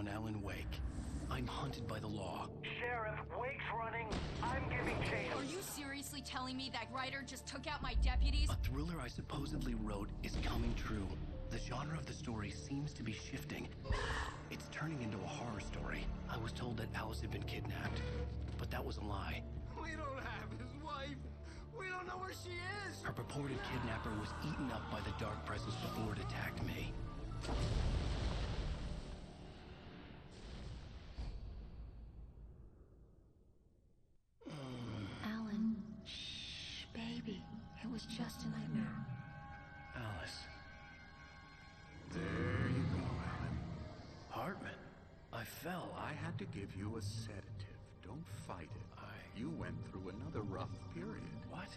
on Alan Wake. I'm hunted by the law. Sheriff, Wake's running. I'm giving chase. Are you seriously telling me that writer just took out my deputies? A thriller I supposedly wrote is coming true. The genre of the story seems to be shifting. It's turning into a horror story. I was told that Alice had been kidnapped, but that was a lie. We don't have his wife. We don't know where she is. Her purported kidnapper was eaten up by the dark presence before it attacked me. Alan, shh, baby. It was just a nightmare. Alice. There you go, Alan. Hartman. I fell. I had to give you a sedative. Don't fight it. You went through another rough period. What?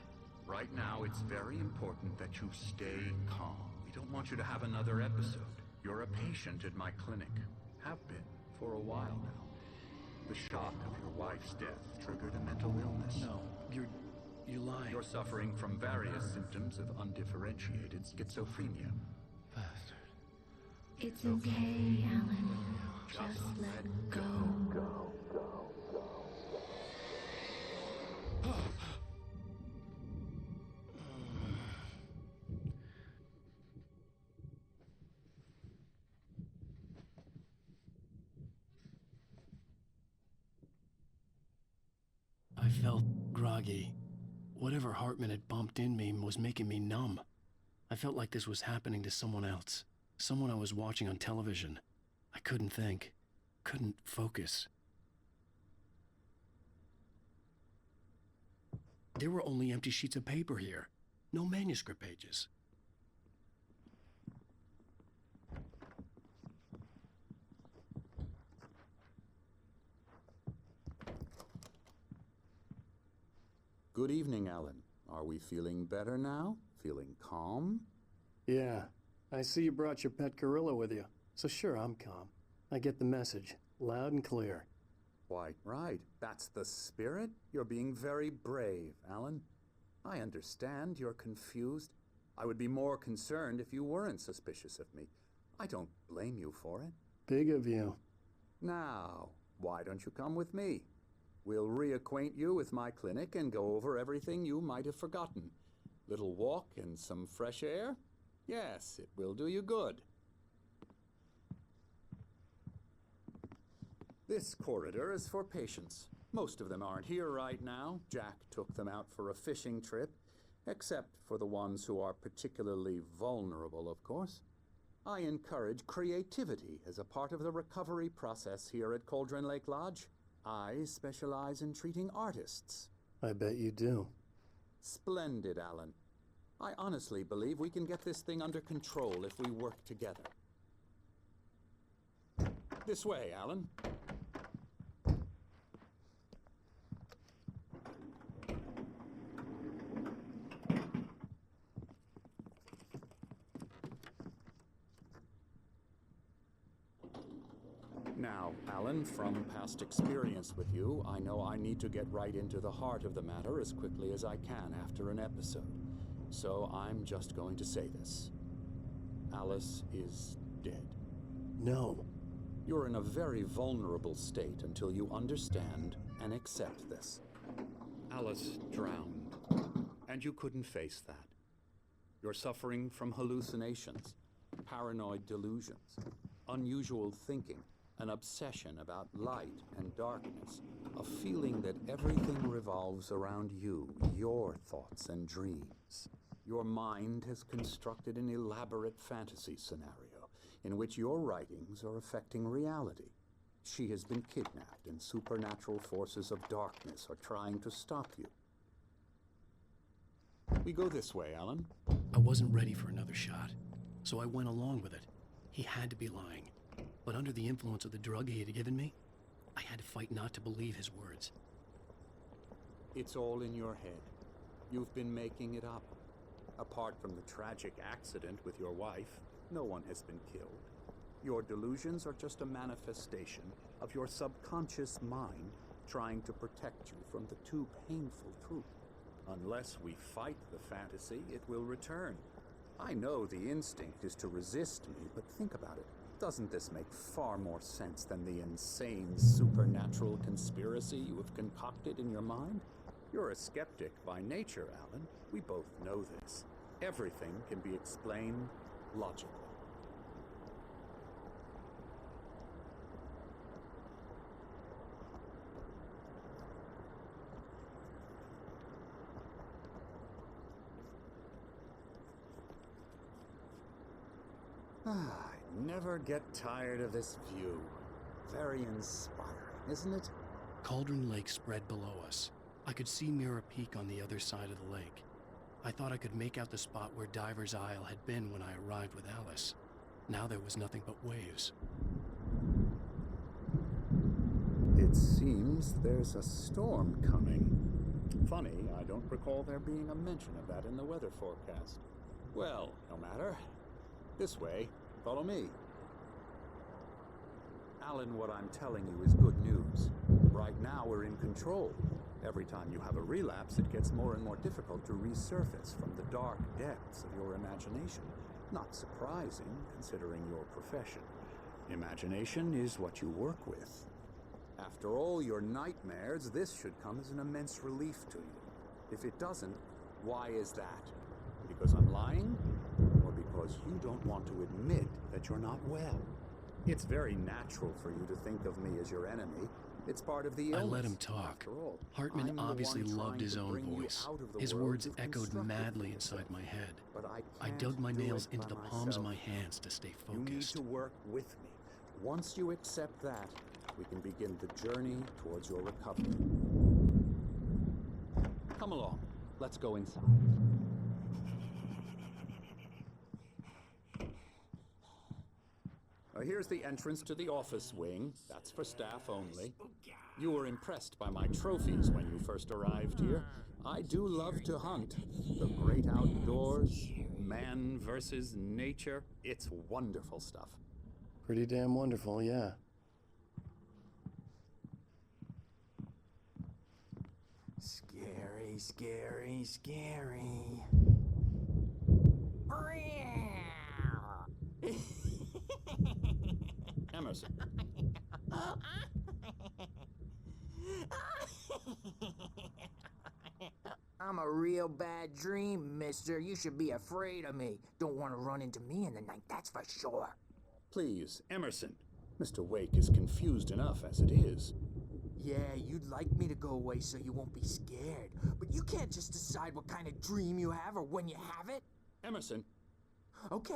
Right now, it's very important that you stay calm. We don't want you to have another episode. You're a patient at my clinic. Have been for a while now. The shock of your wife's death triggered a mental illness. No, you're lying. You're suffering from various symptoms of undifferentiated schizophrenia. Bastard. It's okay, Alan. Just let go. I felt groggy. Whatever Hartman had bumped in me was making me numb. I felt like this was happening to someone else. Someone I was watching on television. I couldn't think. Couldn't focus. There were only empty sheets of paper here. No manuscript pages. Good evening, Alan. Are we feeling better now? Feeling calm? Yeah. I see you brought your pet gorilla with you. So sure, I'm calm. I get the message. Loud and clear. Quite right. That's the spirit. You're being very brave, Alan. I understand you're confused. I would be more concerned if you weren't suspicious of me. I don't blame you for it. Big of you. Now, why don't you come with me? We'll reacquaint you with my clinic and go over everything you might have forgotten. Little walk and some fresh air? Yes, it will do you good. This corridor is for patients. Most of them aren't here right now. Jack took them out for a fishing trip, except for the ones who are particularly vulnerable, of course. I encourage creativity as a part of the recovery process here at Cauldron Lake Lodge. I specialize in treating artists. I bet you do. Splendid, Alan. I honestly believe we can get this thing under control if we work together. This way, Alan. Now, Alan, from past experience with you, I know I need to get right into the heart of the matter as quickly as I can after an episode. So I'm just going to say this. Alice is dead. No. You're in a very vulnerable state until you understand and accept this. Alice drowned, and you couldn't face that. You're suffering from hallucinations, paranoid delusions, unusual thinking, an obsession about light and darkness, a feeling that everything revolves around you, your thoughts and dreams. Your mind has constructed an elaborate fantasy scenario in which your writings are affecting reality. She has been kidnapped, and supernatural forces of darkness are trying to stop you. We go this way, Alan. I wasn't ready for another shot, so I went along with it. He had to be lying. But under the influence of the drug he had given me, I had to fight not to believe his words. It's all in your head. You've been making it up. Apart from the tragic accident with your wife, no one has been killed. Your delusions are just a manifestation of your subconscious mind trying to protect you from the too painful truth. Unless we fight the fantasy, it will return. I know the instinct is to resist me, but think about it. Doesn't this make far more sense than the insane supernatural conspiracy you have concocted in your mind? You're a skeptic by nature, Alan. We both know this. Everything can be explained logically. I never get tired of this view. Very inspiring, isn't it? Cauldron Lake spread below us. I could see Mirror Peak on the other side of the lake. I thought I could make out the spot where Diver's Isle had been when I arrived with Alice. Now there was nothing but waves. It seems there's a storm coming. Funny, I don't recall there being a mention of that in the weather forecast. Well, no matter. This way, follow me. Alan, what I'm telling you is good news. Right now we're in control. Every time you have a relapse, it gets more and more difficult to resurface from the dark depths of your imagination. Not surprising, considering your profession. Imagination is what you work with. After all your nightmares, this should come as an immense relief to you. If it doesn't, why is that? Because I'm lying? Or because you don't want to admit that you're not well? It's very natural for you to think of me as your enemy. It's part of the illness. I let him talk. After all, Hartman I'm the obviously one loved trying his to own bring you voice. out of the His world words to echoed construct it madly for inside yourself. my head. But I can't dug my do nails it into by the palms of myself. my hands to stay You need focused. to work with me. Once you accept that, we can begin the journey towards your recovery. Come along. Let's go inside. Here's the entrance to the office wing. That's for staff only. You were impressed by my trophies when you first arrived here. I do love to hunt. The great outdoors, man versus nature. It's wonderful stuff. Pretty damn wonderful, yeah. Scary, scary, scary. Emerson. I'm a real bad dream, mister. You should be afraid of me. Don't want to run into me in the night, that's for sure. Please, Emerson. Mr. Wake is confused enough as it is. Yeah, you'd like me to go away so you won't be scared. But you can't just decide what kind of dream you have or when you have it. Emerson. Okay.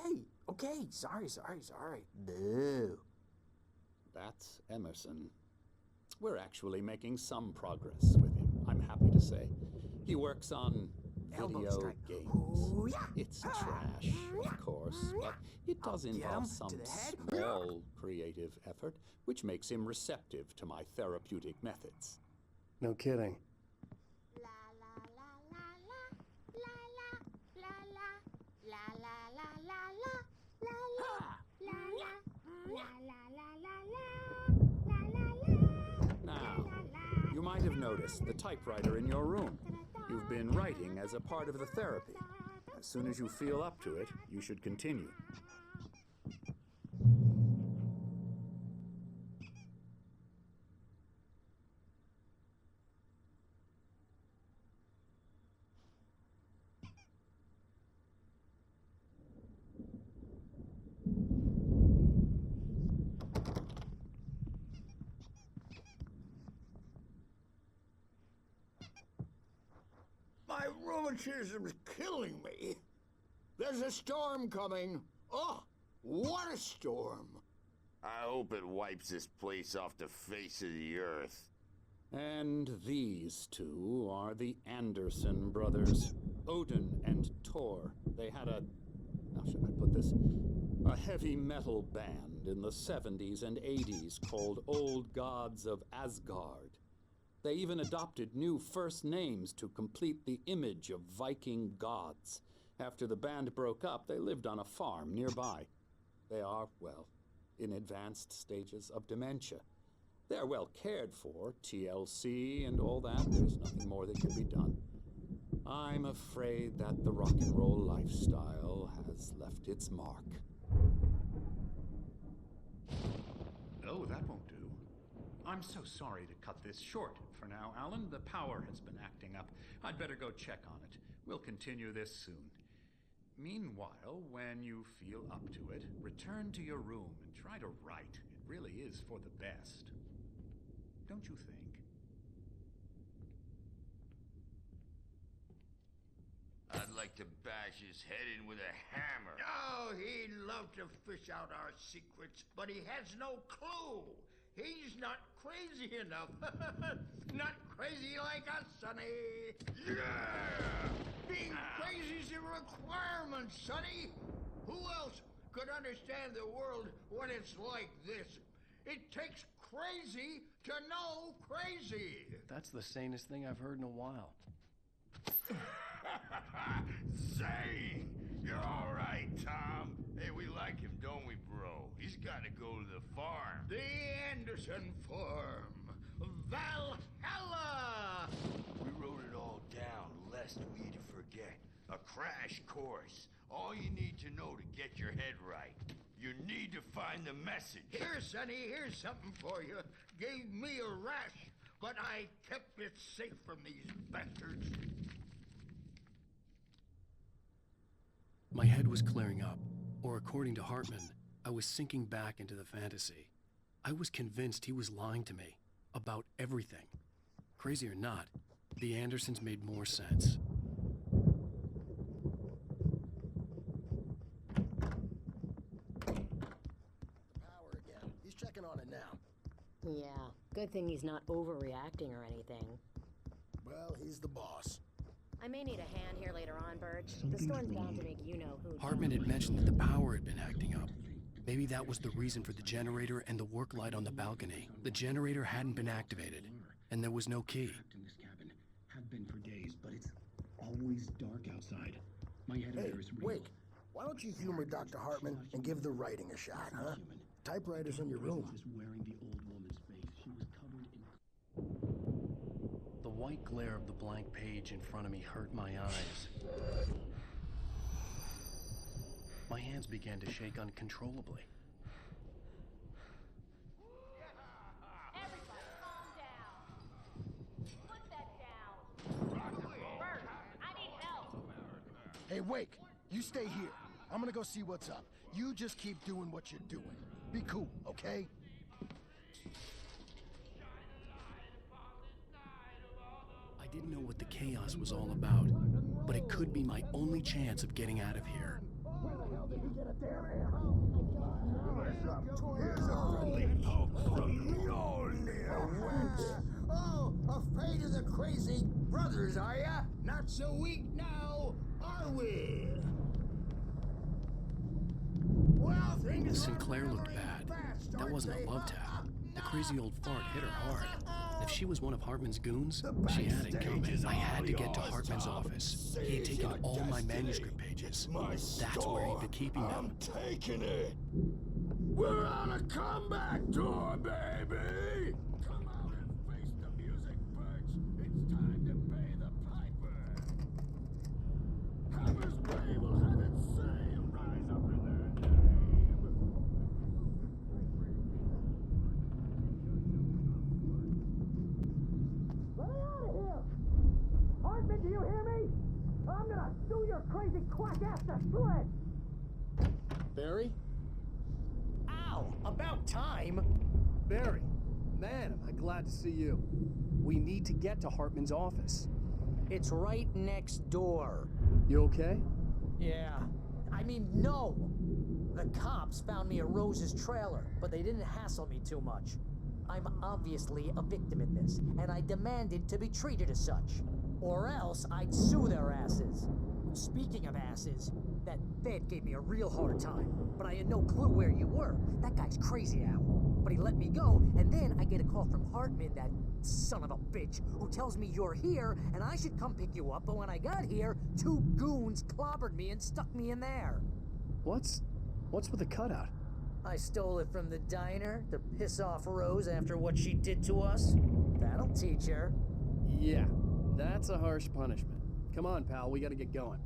Sorry. Boo. That's Emerson. We're actually making some progress with him, I'm happy to say. He works on Elbow video strike. games. Hoo-yah! It's trash, of course, but it does I'll get involve him some to the head. small creative effort, which makes him receptive to my therapeutic methods. No kidding. Now, you might have noticed the typewriter in your room. You've been writing as a part of the therapy. As soon as you feel up to it, you should continue. My rheumatism's killing me. There's a storm coming. Oh, what a storm. I hope it wipes this place off the face of the earth. And these two are the Anderson brothers, Odin and Tor. They had how should I put this? A heavy metal band in the 70s and 80s called Old Gods of Asgard. They even adopted new first names to complete the image of Viking gods. After the band broke up, they lived on a farm nearby. They are, well, in advanced stages of dementia. They're well cared for, TLC and all that. There's nothing more that can be done. I'm afraid that the rock and roll lifestyle has left its mark. No, that won't do. I'm so sorry to cut this short for now, Alan. The power has been acting up. I'd better go check on it. We'll continue this soon. Meanwhile, when you feel up to it, return to your room and try to write. It really is for the best. Don't you think? I'd like to bash his head in with a hammer. Oh, he'd love to fish out our secrets, but he has no clue. He's not crazy enough. Not crazy like us, Sonny. Yeah! Being crazy's a requirement, Sonny. Who else could understand the world when it's like this? It takes crazy to know crazy. That's the sanest thing I've heard in a while. Zane! You're all right, Tom. Hey, we like him, don't we, bro? He's got to go to the farm. The Anderson Farm. Valhalla! We wrote it all down, lest we'd forget. A crash course. All you need to know to get your head right. You need to find the message. Here, Sonny, here's something for you. Gave me a rash, but I kept it safe from these bastards. My head was clearing up, or according to Hartman, I was sinking back into the fantasy. I was convinced he was lying to me about everything. Crazy or not, the Andersons made more sense. Power again. He's checking on it now. Yeah, good thing he's not overreacting or anything. Well, he's the boss. I may need a hand here later on, Birch. The storm's bound to make you-know-who. Hartman had mentioned that the power had been acting up. Maybe that was the reason for the generator and the work light on the balcony. The generator hadn't been activated, and there was no key. In this cabin, have been for days, but it's always dark outside. My editor Hey, is real. Wake, why don't you humor Dr. Hartman and give the writing a shot, huh? Typewriter's in your room. Just wearing the old woman's face. She was covered in... The white glare of the blank page in front of me hurt my eyes. My hands began to shake uncontrollably. Everybody, calm down. Put that down. Bert, I need help. Hey, Wake, you stay here. I'm gonna go see what's up. You just keep doing what you're doing. Be cool, okay? I didn't know what the chaos was all about, but it could be my only chance of getting out of here. Where the hell did he get a damn air? Here's a friendly poke from Mjolnir. Oh, afraid of the crazy brothers, are ya? Not so weak now, are we? Well, things Sinclair looked really bad. fast, That aren't wasn't they? a love tap. The crazy old fart hit her hard. If she was one of Hartman's goons, she had it coming. I had to get to Hartman's office. He had taken all my manuscript pages. That's where he'd been keeping them. I'm taking it. We're on a comeback tour, baby. Come out and face the music, Birch. It's time to pay the piper. Hammer's Bay will have its say and rise up in their name. Let me out of here! Hartman, do you hear me? I'm gonna sue your crazy quack ass to shreds! Barry? Ow! About time! Barry, man, am I glad to see you. We need to get to Hartman's office. It's right next door. You okay? Yeah. I mean, no! The cops found me at Rose's trailer, but they didn't hassle me too much. I'm obviously a victim in this, and I demanded to be treated as such. Or else I'd sue their asses. Speaking of asses, that Fed gave me a real hard time, but I had no clue where you were. That guy's crazy, Al. But he let me go, and then I get a call from Hartman, that son of a bitch, who tells me you're here, and I should come pick you up, but when I got here, 2 goons clobbered me and stuck me in there. What's with the cutout? I stole it from the diner to piss off Rose after what she did to us. That'll teach her. Yeah, that's a harsh punishment. Come on, pal, we gotta get going.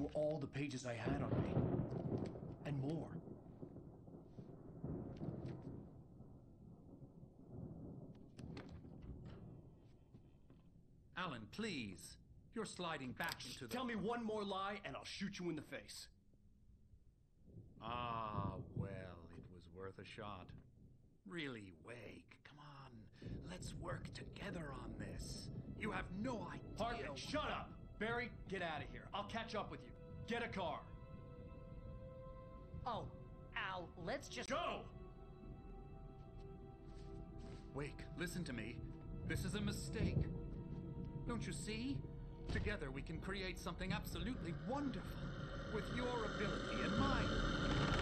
through all the pages I had on me. And more. Alan, please. You're sliding back into the... Tell me one more lie and I'll shoot you in the face. Ah, well, it was worth a shot. Really, Wake, come on. Let's work together on this. You have no idea... Hartman, shut up! Barry, get out of here. I'll catch up with you. Get a car. Oh, Al, let's just... Go! Wake, listen to me. This is a mistake. Don't you see? Together we can create something absolutely wonderful. With your ability and mine.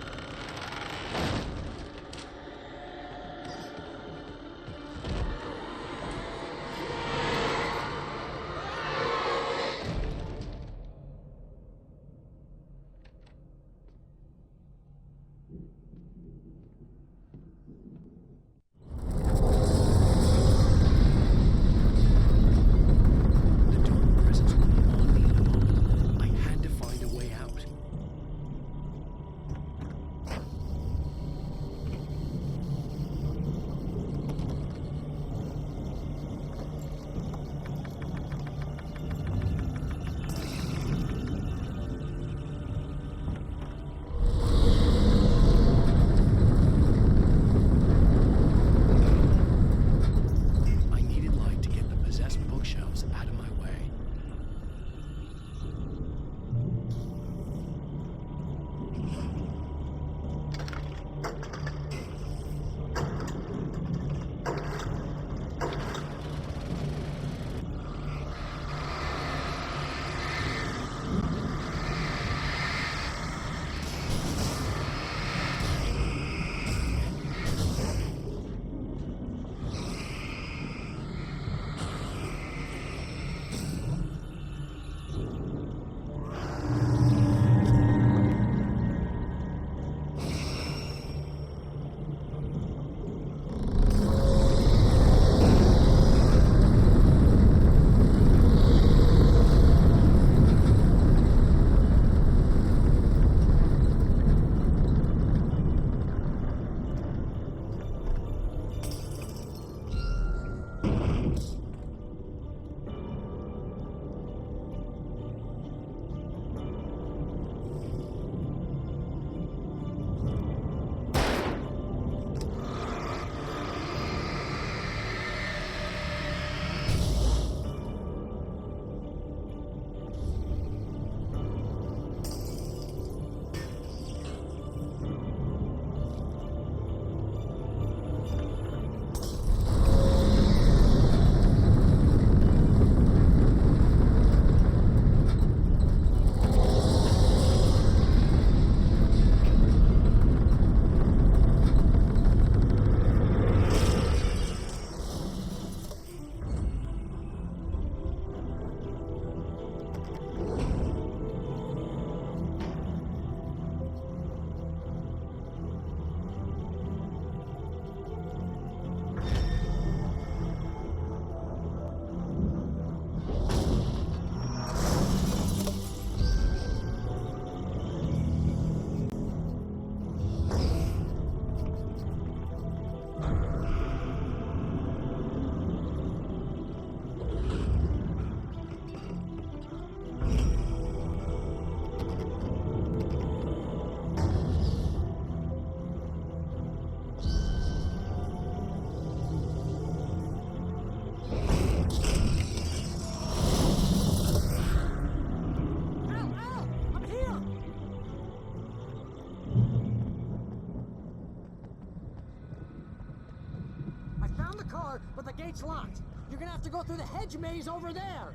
but the gate's locked. You're gonna have to go through the hedge maze over there.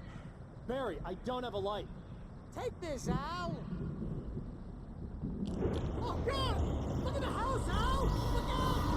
Barry, I don't have a light. Take this, Al. Oh, God! Look at the house, Al! Look out!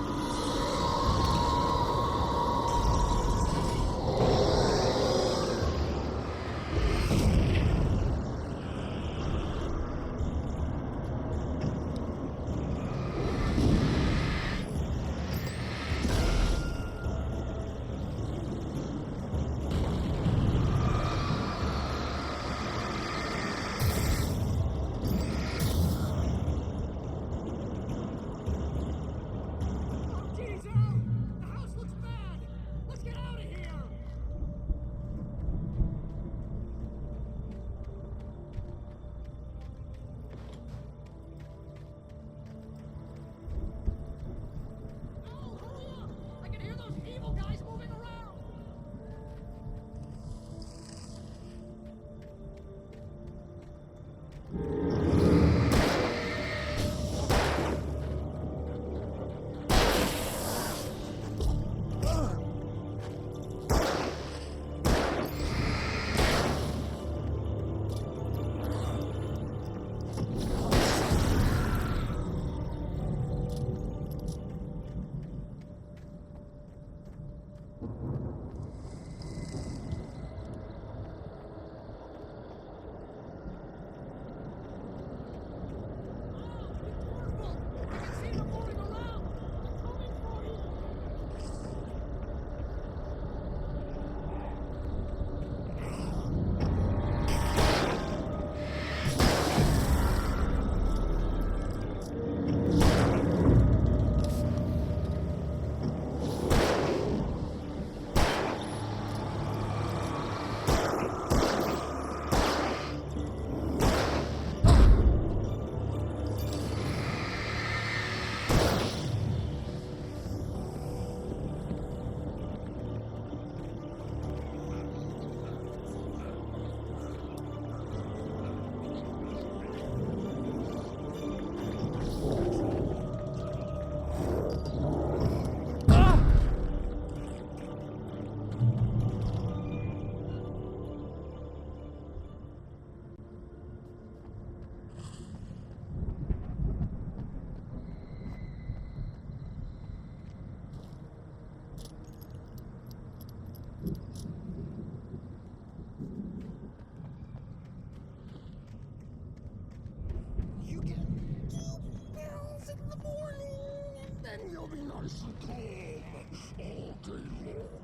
nice and calm all day long.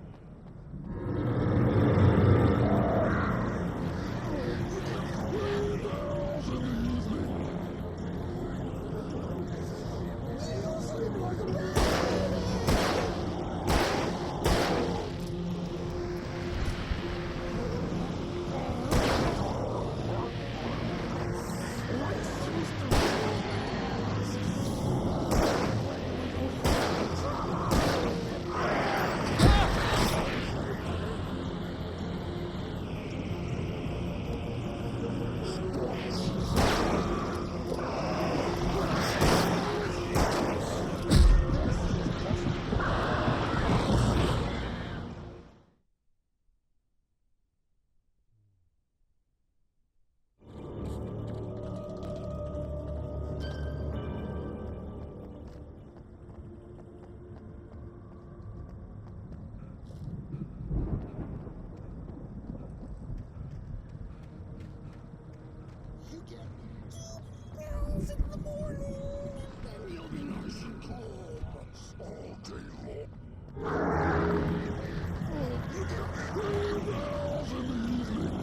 You get 2 pounds in the morning, and then you'll be nice and calm all day long. You get 3 pounds in the evening.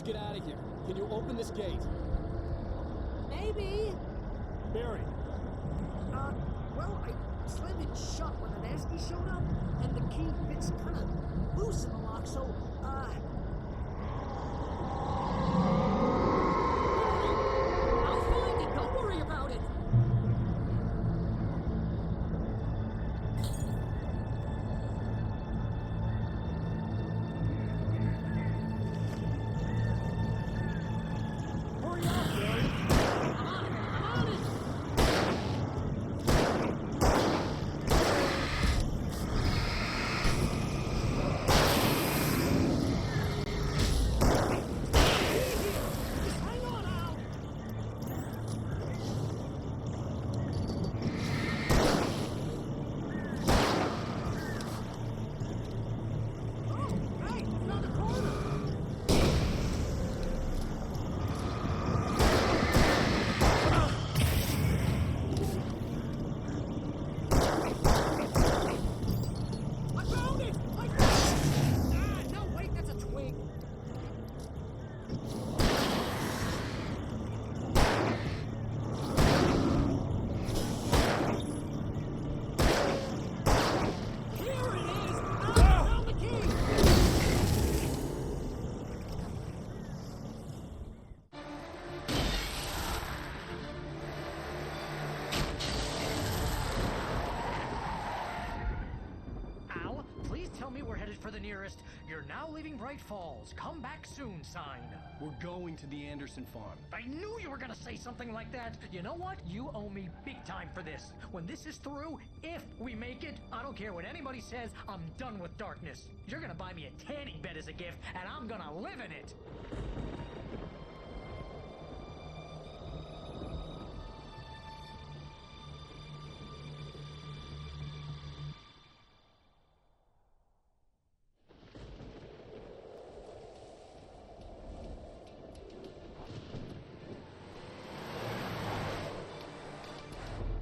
Let's get out of here. Can you open this gate? Maybe. Barry. Well, I slammed it shut when the nasty showed up, and the key fits kind of loose in the lock, so, I'll find it. Don't worry about it. Hurry up, Barry. I'm on it. Just hang on, Al. Oh, hey, found a corner. I found it! I found it! Ah, no, wait, that's a twig. Here it is! Ah, I found the key! Al, please tell me we're headed for the nearest "You're now leaving Bright Falls. Come back soon" sign. We're going to the Anderson farm. I knew you were gonna say something like that. You know what? You owe me big time for this. When this is through, if we make it, I don't care what anybody says, I'm done with darkness. You're gonna buy me a tanning bed as a gift, and I'm gonna live in it.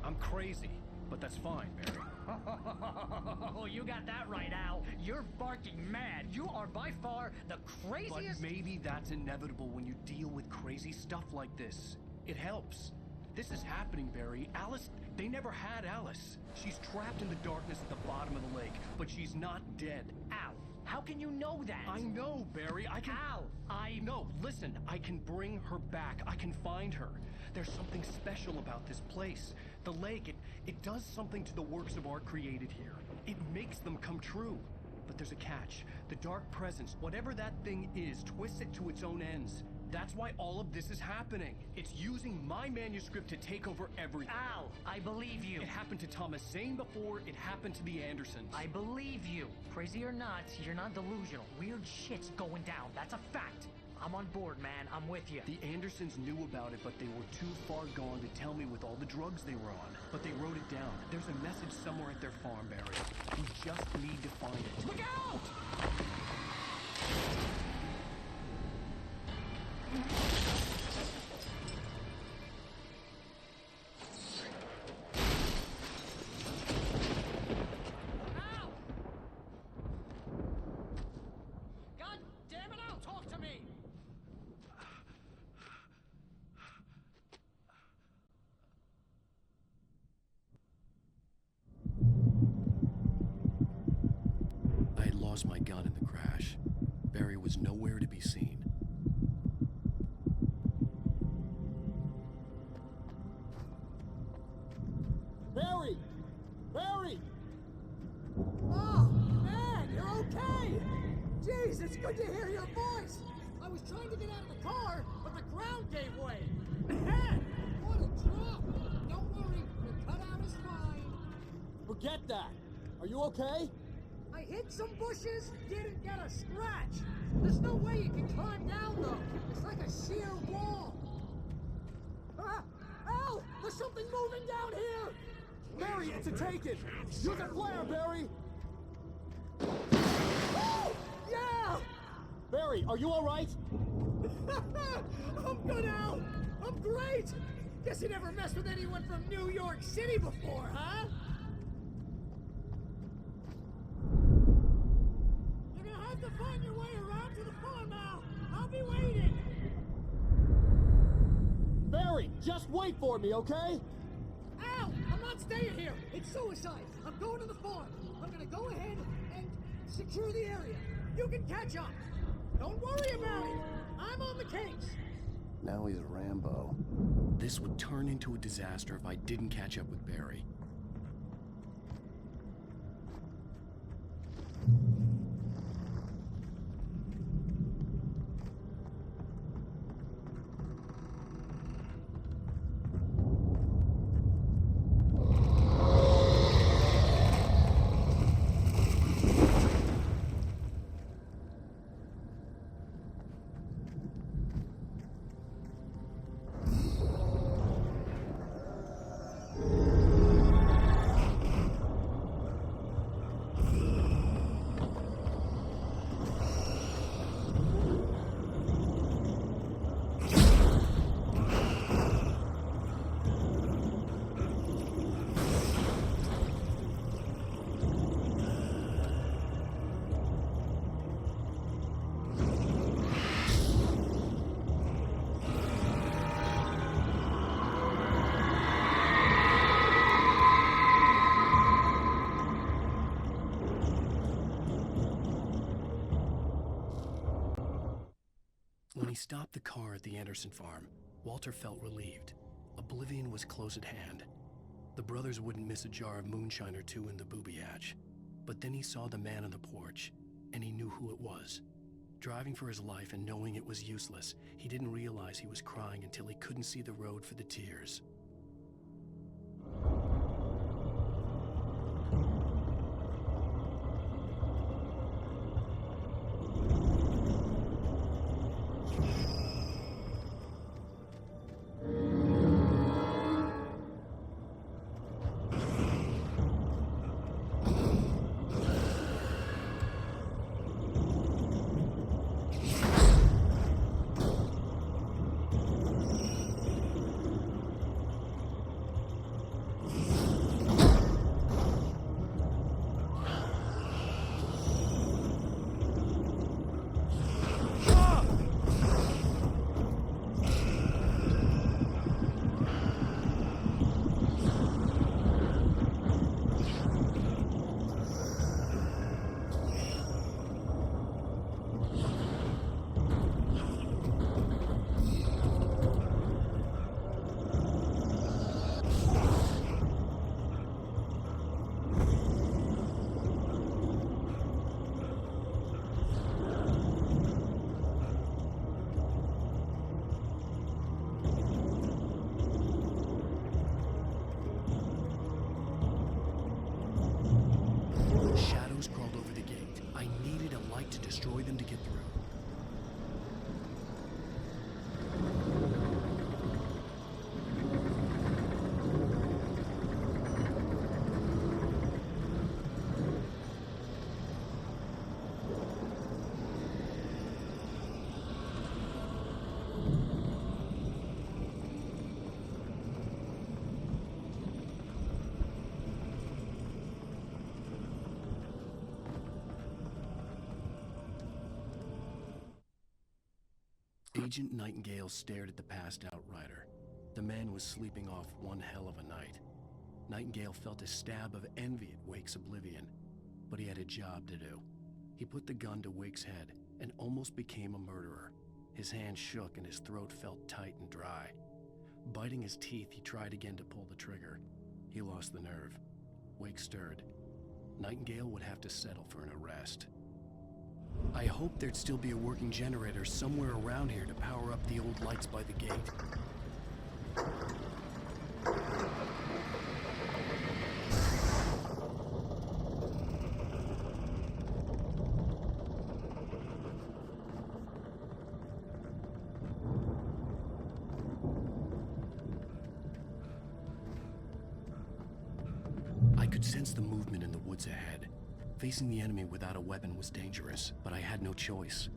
I'm crazy, but that's fine, Barry. Oh, you got that right, Al. You're barking mad. You are by far the But craziest. maybe that's inevitable when you deal with crazy stuff like this. It helps. This is happening, Barry. Alice, they never had Alice. She's trapped in the darkness at the bottom of the lake, but she's not dead. Al, how can you know that? I know, Barry. I can... Al, No, listen. I can bring her back. I can find her. There's something special about this place. The lake, it does something to the works of art created here. It makes them come true. But there's a catch. The dark presence, whatever that thing is, twists it to its own ends. That's why all of this is happening. It's using my manuscript to take over everything. Al, I believe you. It happened to Thomas Zane before, it happened to the Andersons. I believe you. Crazy or not, you're not delusional. Weird shit's going down. That's a fact. I'm on board, man. I'm with you. The Andersons knew about it, but they were too far gone to tell me with all the drugs they were on. But they wrote it down. There's a message somewhere at their farm, Barry. We just need to find it. Look out! Al! God damn it, Al, talk to me! I had lost my gun in the crash. Barry was nowhere to be seen. Barry! Barry! Oh, man, you're okay! Jeez, it's good to hear your voice! I was trying to get out of the car, but the ground gave way! Man, what a drop! Don't worry, the cutout is fine. Forget that. Are you okay? I hit some bushes, didn't get a scratch. There's no way you can climb down, though. It's like a sheer wall. Ah! Al! There's something moving down here! Barry, it's a taken! Use a flare, Barry! Oh! Yeah! Barry, are you alright? I'm good, Al! I'm great! Guess you never messed with anyone from New York City before, huh? You're gonna have to find your way around to the farm now. I'll be waiting. Barry, just wait for me, okay? Al, I'm not staying here. It's suicide. I'm going to the farm. I'm gonna go ahead and secure the area. You can catch up. Don't worry about it. I'm on the case. Now he's Rambo. This would turn into a disaster if I didn't catch up with Barry. When he stopped the car at the Anderson farm, Walter felt relieved. Oblivion was close at hand. The brothers wouldn't miss a jar of moonshine or two in the booby hatch. But then he saw the man on the porch, and he knew who it was. Driving for his life and knowing it was useless, he didn't realize he was crying until he couldn't see the road for the tears. Shadows crawled over the gate. I needed a light to destroy them to get through. Agent Nightingale stared at the passed-out rider. The man was sleeping off one hell of a night. Nightingale felt a stab of envy at Wake's oblivion, but he had a job to do. He put the gun to Wake's head and almost became a murderer. His hand shook and his throat felt tight and dry. Biting his teeth, he tried again to pull the trigger. He lost the nerve. Wake stirred. Nightingale would have to settle for an arrest. I hoped there'd still be a working generator somewhere around here to power up the old lights by the gate. I could sense the movement in the woods ahead. Facing the enemy without a weapon was dangerous, but I had no choice.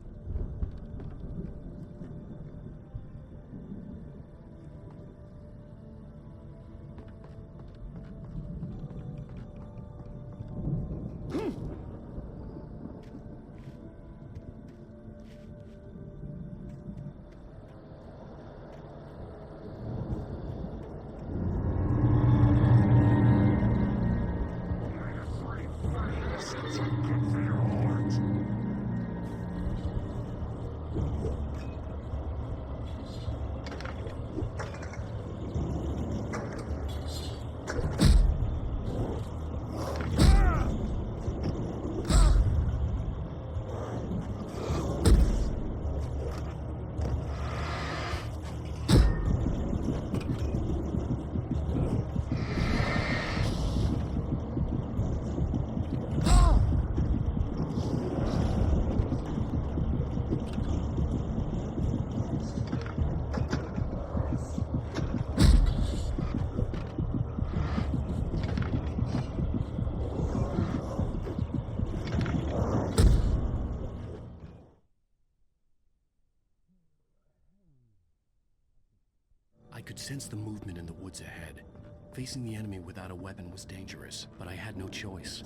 I could sense the movement in the woods ahead. Facing the enemy without a weapon was dangerous, but I had no choice.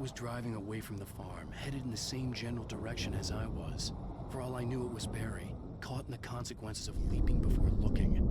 Was driving away from the farm, headed in the same general direction as I was. For all I knew, it was Barry, caught in the consequences of leaping before looking.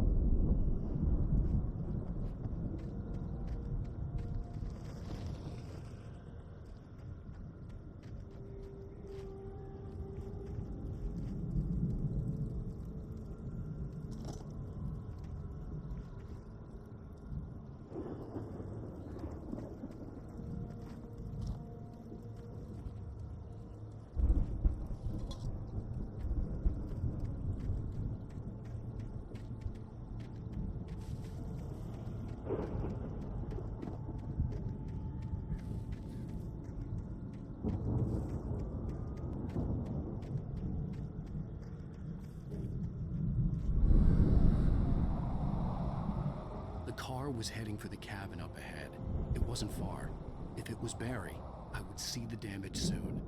The car was heading for the cabin up ahead. It wasn't far. If it was Barry, I would see the damage soon.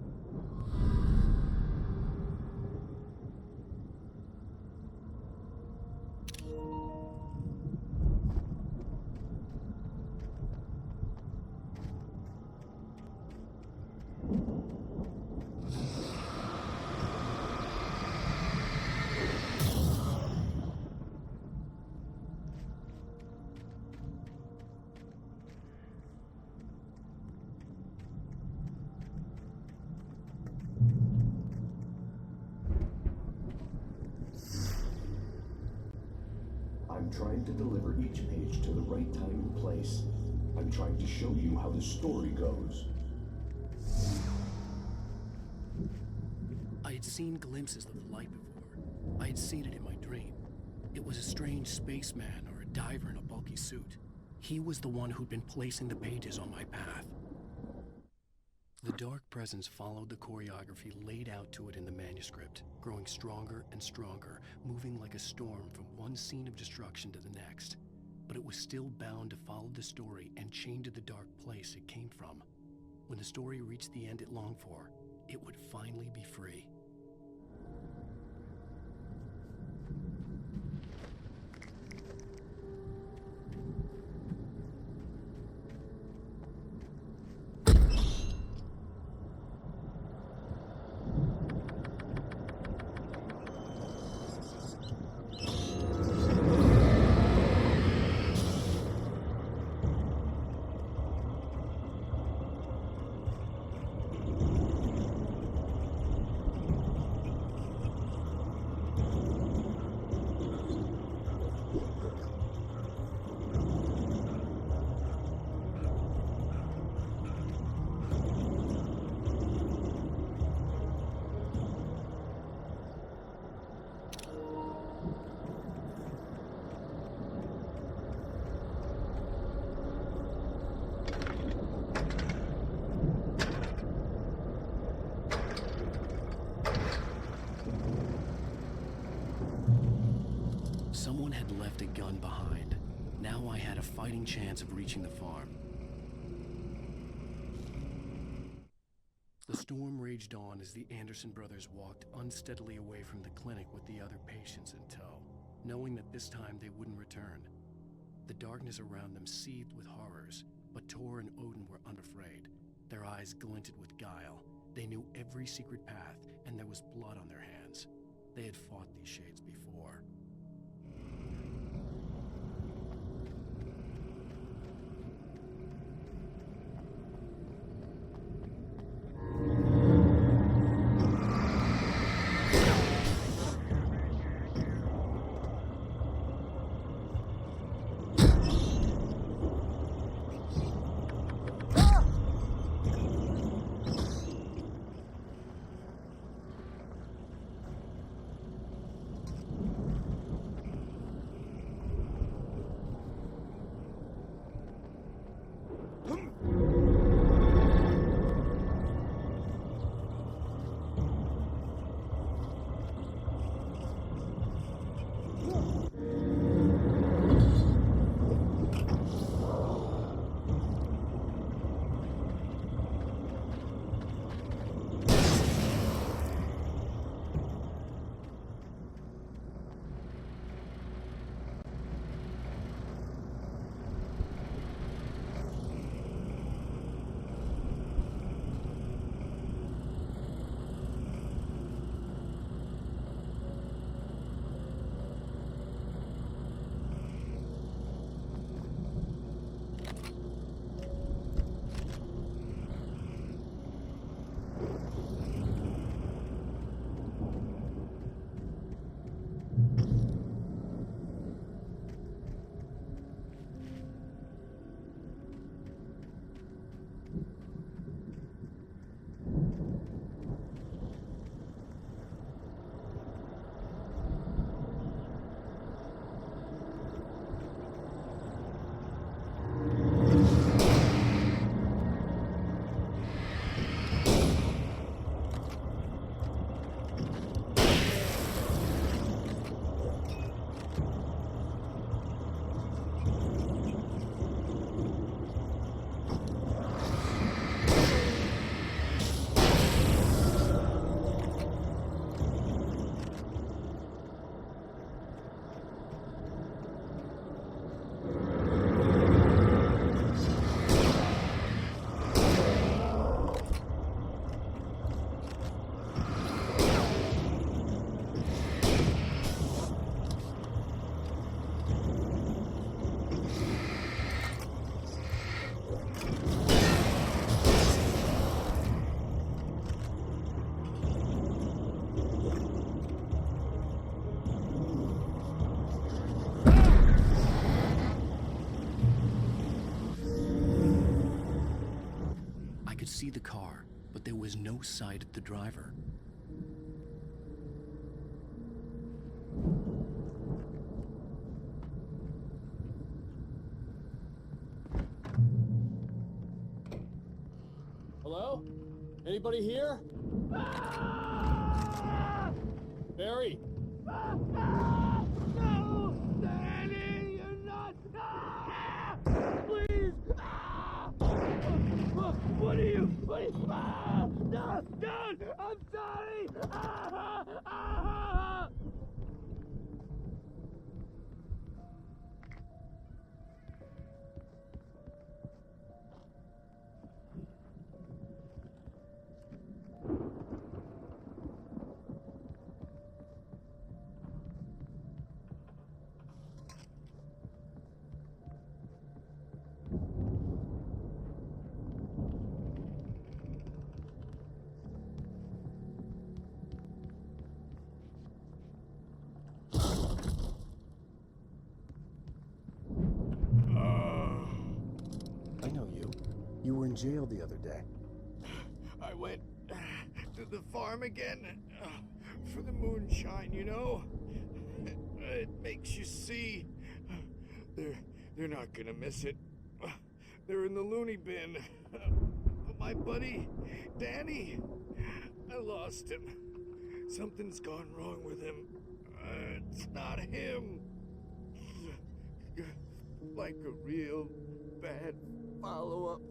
I'm trying to deliver each page to the right time and place. I'm trying to show you how the story goes. I had seen glimpses of the light before. I had seen it in my dream. It was a strange spaceman or a diver in a bulky suit. He was the one who'd been placing the pages on my path. The dark presence followed the choreography laid out to it in the manuscript, growing stronger and stronger, moving like a storm from one scene of destruction to the next. But it was still bound to follow the story and chained to the dark place it came from. When the story reached the end it longed for, it would finally be free. Someone had left a gun behind. Now I had a fighting chance of reaching the farm. The storm raged on as the Anderson brothers walked unsteadily away from the clinic with the other patients in tow, knowing that this time they wouldn't return. The darkness around them seethed with horrors, but Tor and Odin were unafraid. Their eyes glinted with guile. They knew every secret path, and there was blood on their hands. They had fought these shades before. See the car, but there was no sight of the driver. Hello? Anybody here? Barry? No! Danny, you're not! Please! What are you? No! Don't! I'm sorry! I know you. You were in jail the other day. I went to the farm again for the moonshine, you know? It makes you see. They're not gonna miss it. They're in the loony bin. But my buddy, Danny, I lost him. Something's gone wrong with him. It's not him. Like a real bad follow-up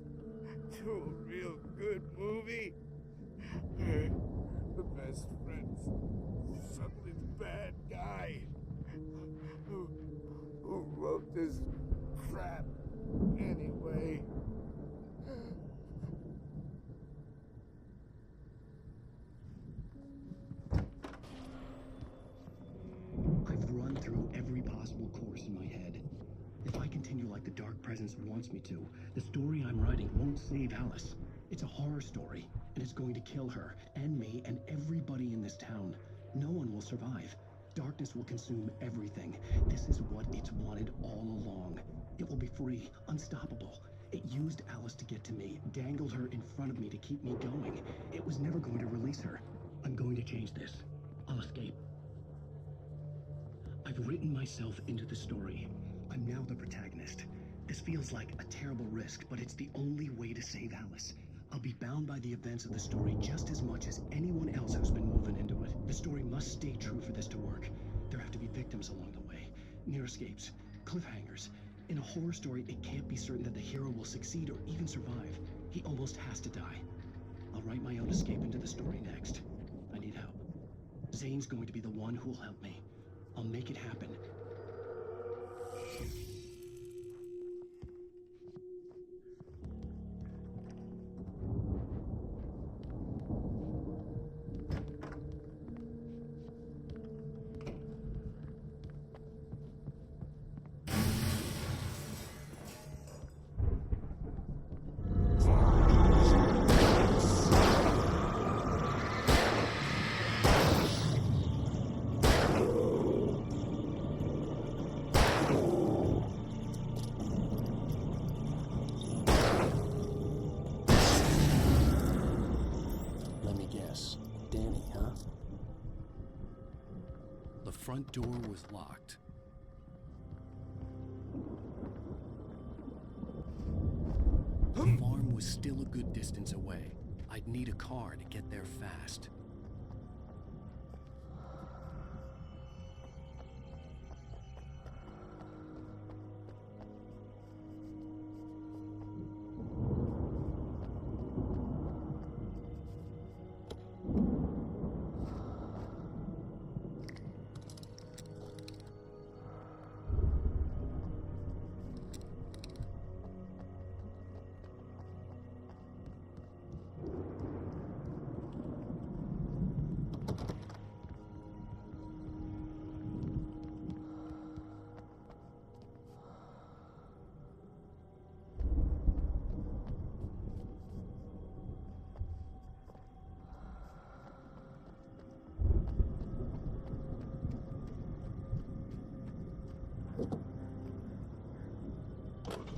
to a real good movie. dark presence wants me to. The story I'm writing won't save Alice. It's a horror story, and it's going to kill her, and me, and everybody in this town. No one will survive. Darkness will consume everything. This is what it's wanted all along. It will be free, unstoppable. It used Alice to get to me, dangled her in front of me to keep me going. It was never going to release her. I'm going to change this. I'll escape. I've written myself into the story. I'm now the protagonist. This feels like a terrible risk, but it's the only way to save Alice. I'll be bound by the events of the story just as much as anyone else who's been woven into it. The story must stay true for this to work. There have to be victims along the way, near escapes, cliffhangers. In a horror story, it can't be certain that the hero will succeed or even survive. He almost has to die. I'll write my own escape into the story next. I need help. Zane's going to be the one who'll help me. I'll make it happen. Danny, huh? The front door was locked. The farm was still a good distance away. I'd need a car to get there fast.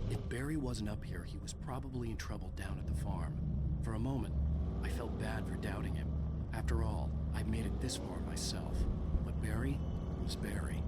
If Barry wasn't up here, he was probably in trouble down at the farm. For a moment, I felt bad for doubting him. After all, I'd made it this far myself. But Barry was Barry.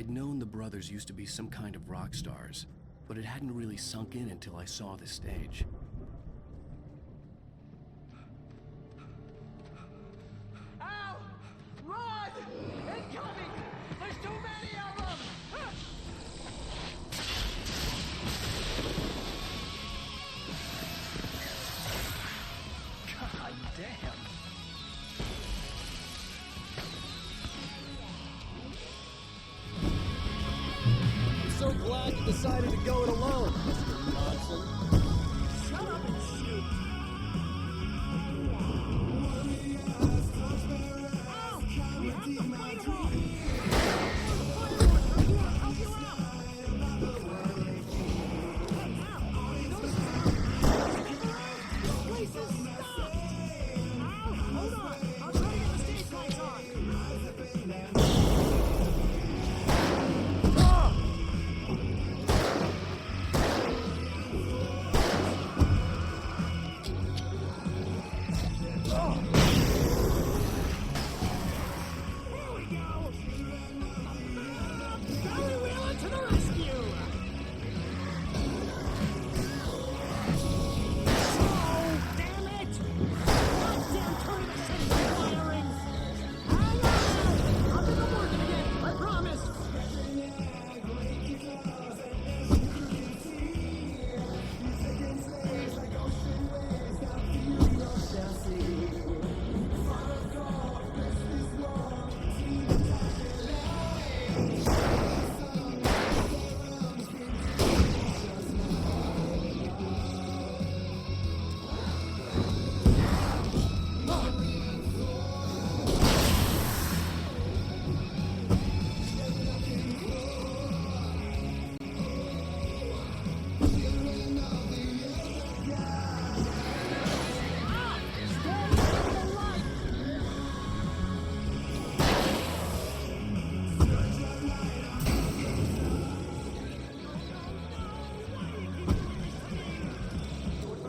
I'd known the brothers used to be some kind of rock stars, but it hadn't really sunk in until I saw the stage. Al! Run! Incoming! There's too many of them! God damn. I'm so glad you decided to go it alone, Mr. Monson. Shut up and shoot! Ow! We have to fight them all! Help you out! Hey, Al! You notice this place is stopped! Al, hold on! I'll try to get the stage lights on! Here we go! Barry Wheeler to the rescue! Oh, damn it! Goddamn Toyota City firing! I'll get them working again, I promise!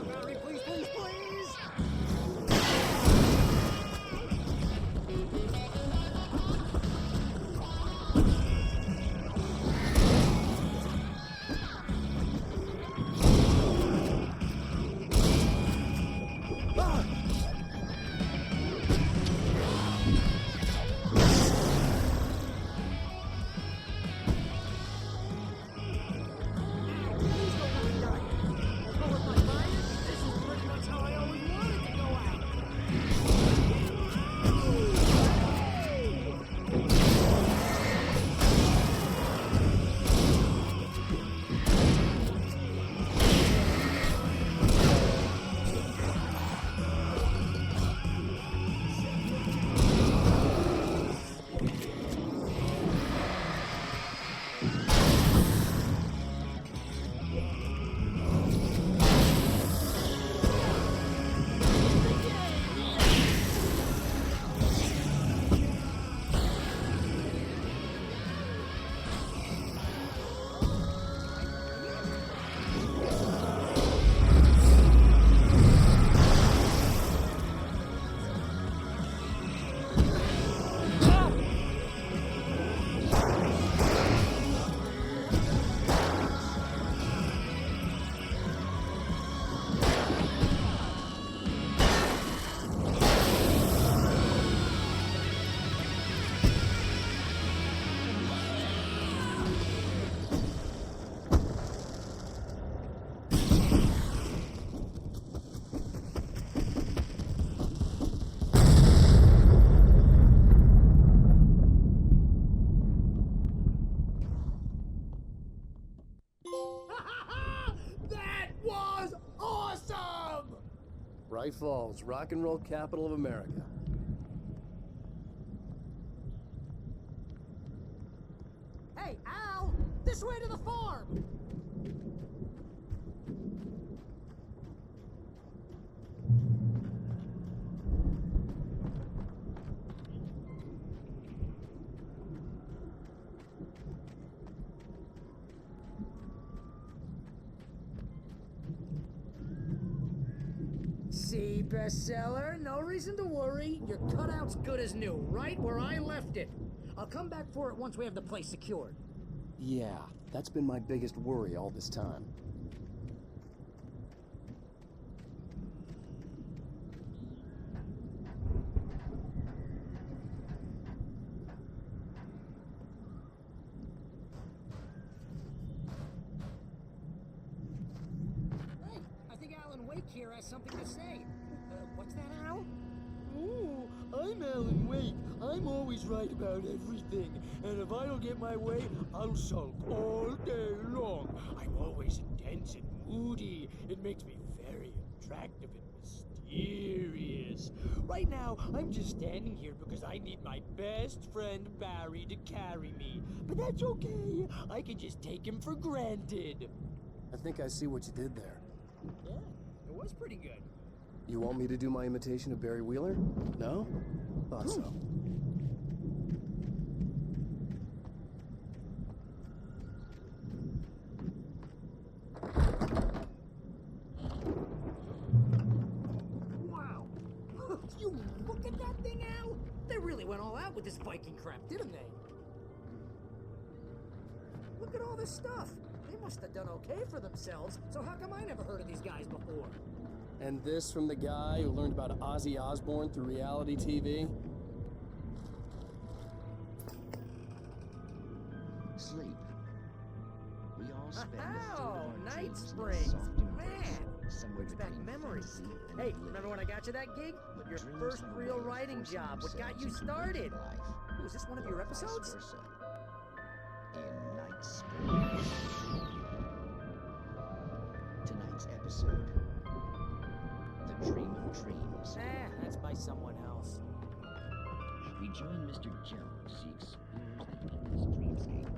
Barry, please, please, please! Please don't let me die. Although with my fire, this is pretty much how I always wanted to go out. That was awesome! Bright Falls, rock and roll capital of America. Hey, Al! This way to the farm! see, bestseller. No reason to worry. Your cutout's good as new, right where I left it. I'll come back for it once we have the place secured. Yeah, that's been my biggest worry all this time. Hey, I think Alan Wake here has something to say. What's that, Al? Ooh, I'm Alan Wake. I'm always right about everything. And if I don't get my way, I'll sulk all day long. I'm always intense and moody. It makes me very attractive and mysterious. Right now, I'm just standing here because I need my best friend Barry to carry me. But that's okay. I can just take him for granted. I think I see what you did there. Yeah, it was pretty good. You want me to do my imitation of Barry Wheeler? No? Thought so. Wow. You look at that thing, Al? They really went all out with this Viking crap, didn't they? Look at all this stuff. They must have done okay for themselves, so how come I never heard of these guys before? And this from the guy who learned about Ozzy Osbourne through reality TV? Sleep. We all spend Oh, a third of our Night dreams in a Springs. soft embrace, Man, somewhere brings back between memories. fantasy and Hey, oblivion. remember when I got you that gig? But Your dreams first have a real way of writing forcing job. What got you themselves into started? life, Was this one of your or vice episodes? versa. In Night Springs. Tonight's episode: The Dream of Dreams. That's by someone else. We join Mr. Jones as he explores the endless dreamscape.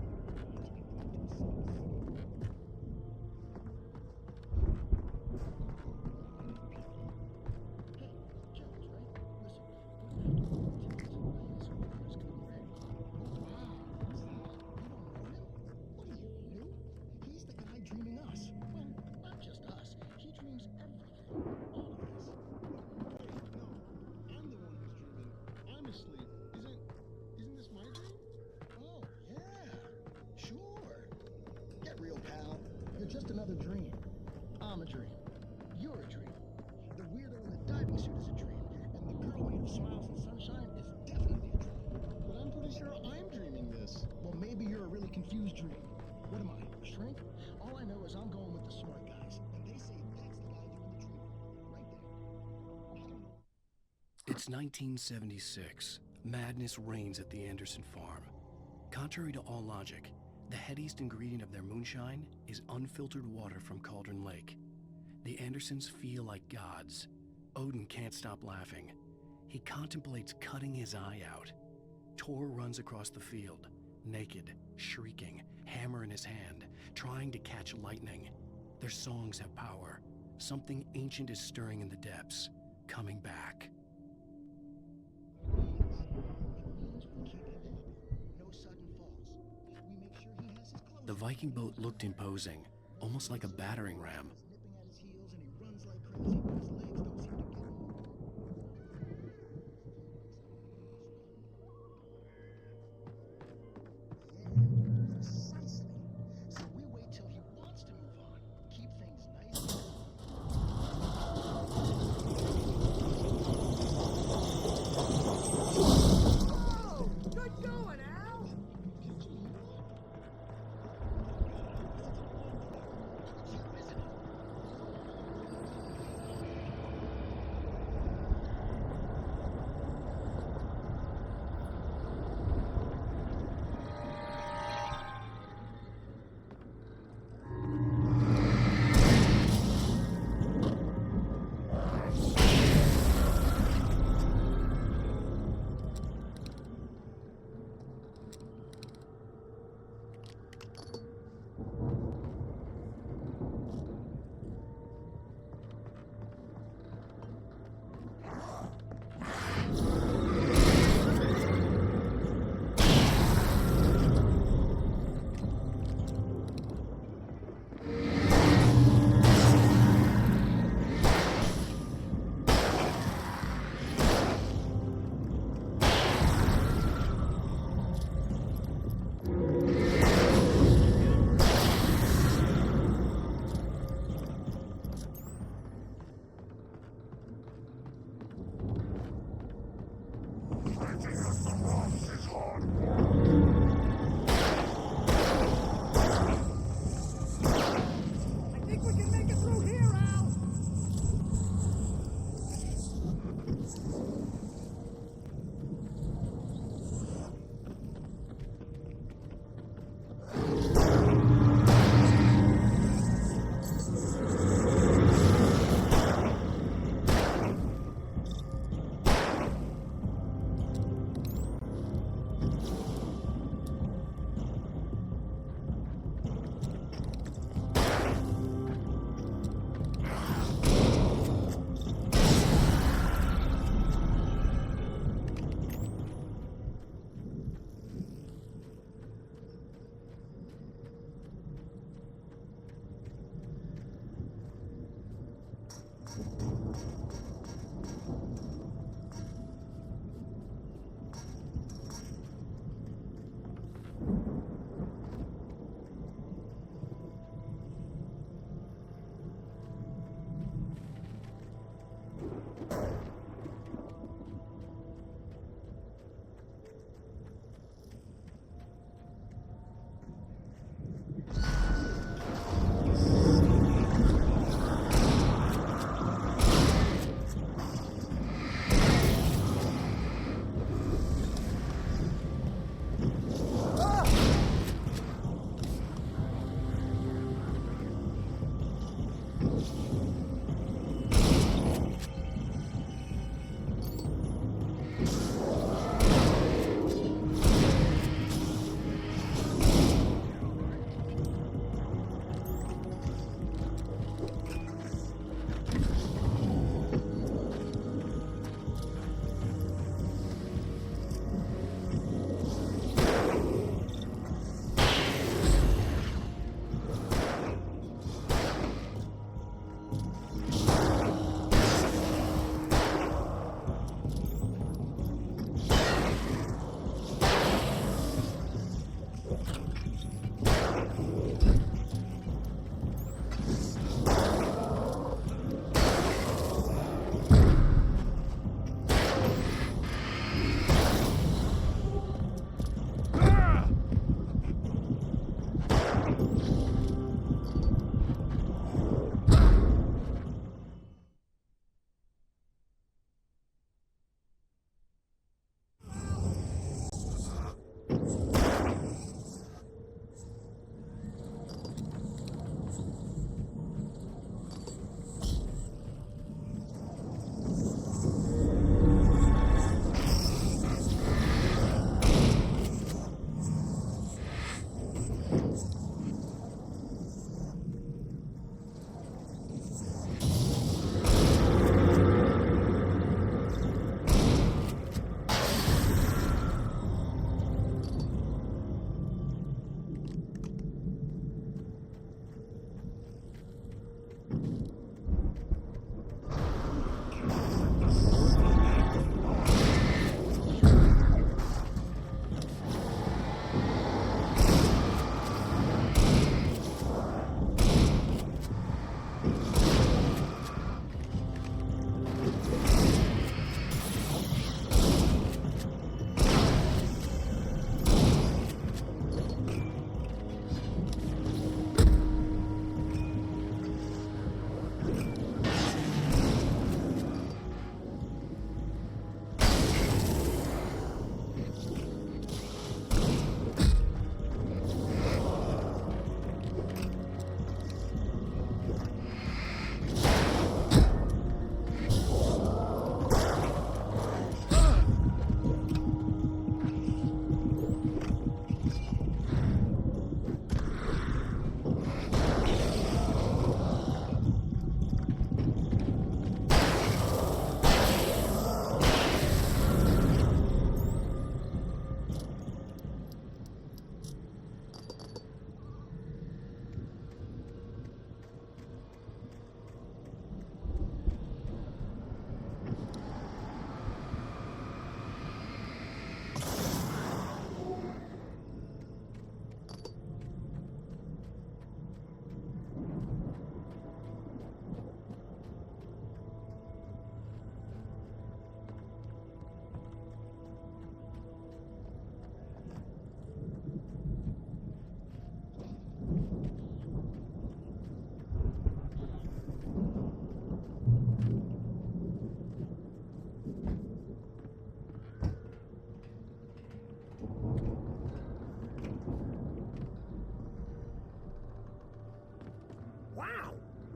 He's the guy dreaming us. Well, not just us. He dreams everything. All of us. Wait, no. I'm the one who's dreaming. I'm asleep. Isn't this my dream? Oh, yeah. Sure. Get real, pal. You're just another dream. I'm a dream. You're a dream. The weirdo in the diving suit is a dream. And the girl made of smiles and sunshine is definitely a dream. But I'm pretty sure I'm dreaming this. Well, maybe you're a really confused dream. What am I, a shrink? All I know is I'm going with the smart guys. And they say that's the guy doing the dreaming. Right there. I don't know. It's 1976. Madness reigns at the Anderson farm. Contrary to all logic, the headiest ingredient of their moonshine is unfiltered water from Cauldron Lake. The Andersons feel like gods. Odin can't stop laughing. He contemplates cutting his eye out. Tor runs across the field, naked, shrieking, hammer in his hand, trying to catch lightning. Their songs have power. Something ancient is stirring in the depths, coming back. No sudden falls. We make sure he has his clothes. The Viking boat looked imposing, almost like a battering ram. Nipping at his heels and he runs like crazy, but his legs don't seem to get him. Yeah, precisely. So we wait till he wants to move on. Keep things nice. Oh, good going, Al.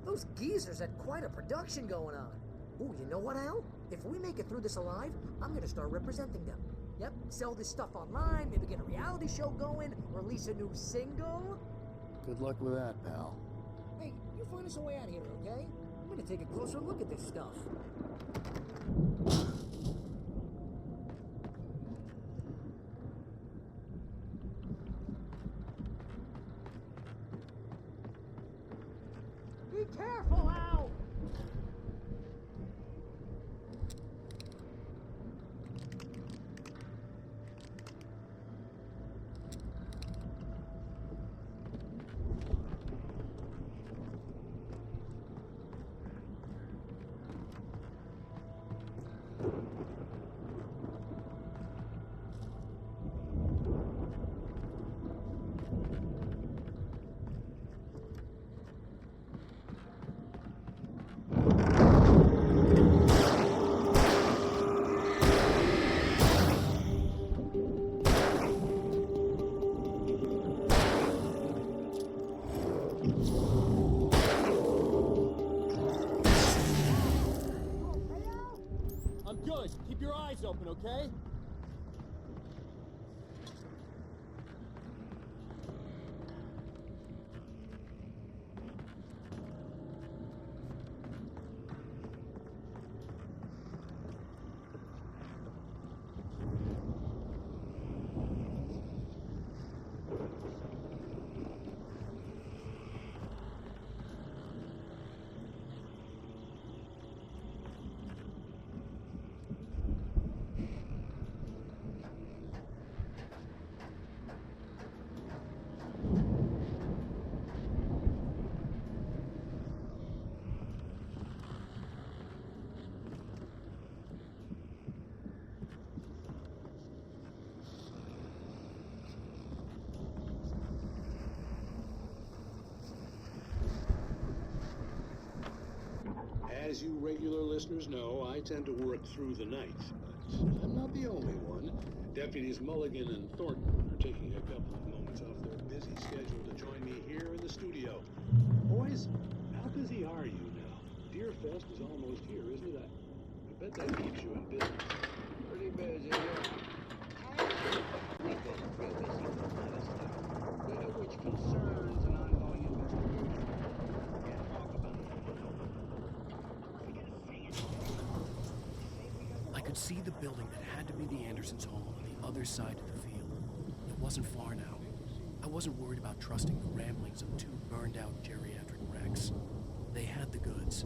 Those geezers had quite a production going on. Ooh, you know what, Al? If we make it through this alive, I'm gonna start representing them. Yep, sell this stuff online, maybe get a reality show going, release a new single. Good luck with that, pal. Hey, you find us a way out of here, okay? I'm gonna take a closer look at this stuff. Be careful, Al! Good. Keep your eyes open, okay? As you regular listeners know, I tend to work through the night, but I'm not the only one. Deputies Mulligan and Thornton are taking a couple of moments off their busy schedule to join me here in the studio. Boys, how busy are you now? Deerfest is almost here, isn't it? I bet that keeps you in business. Pretty busy, yeah. Real busy for a lot of stuff. Which see the building that had to be the Andersons' home on the other side of the field. It wasn't far now. I wasn't worried about trusting the ramblings of two burned-out geriatric wrecks. They had the goods.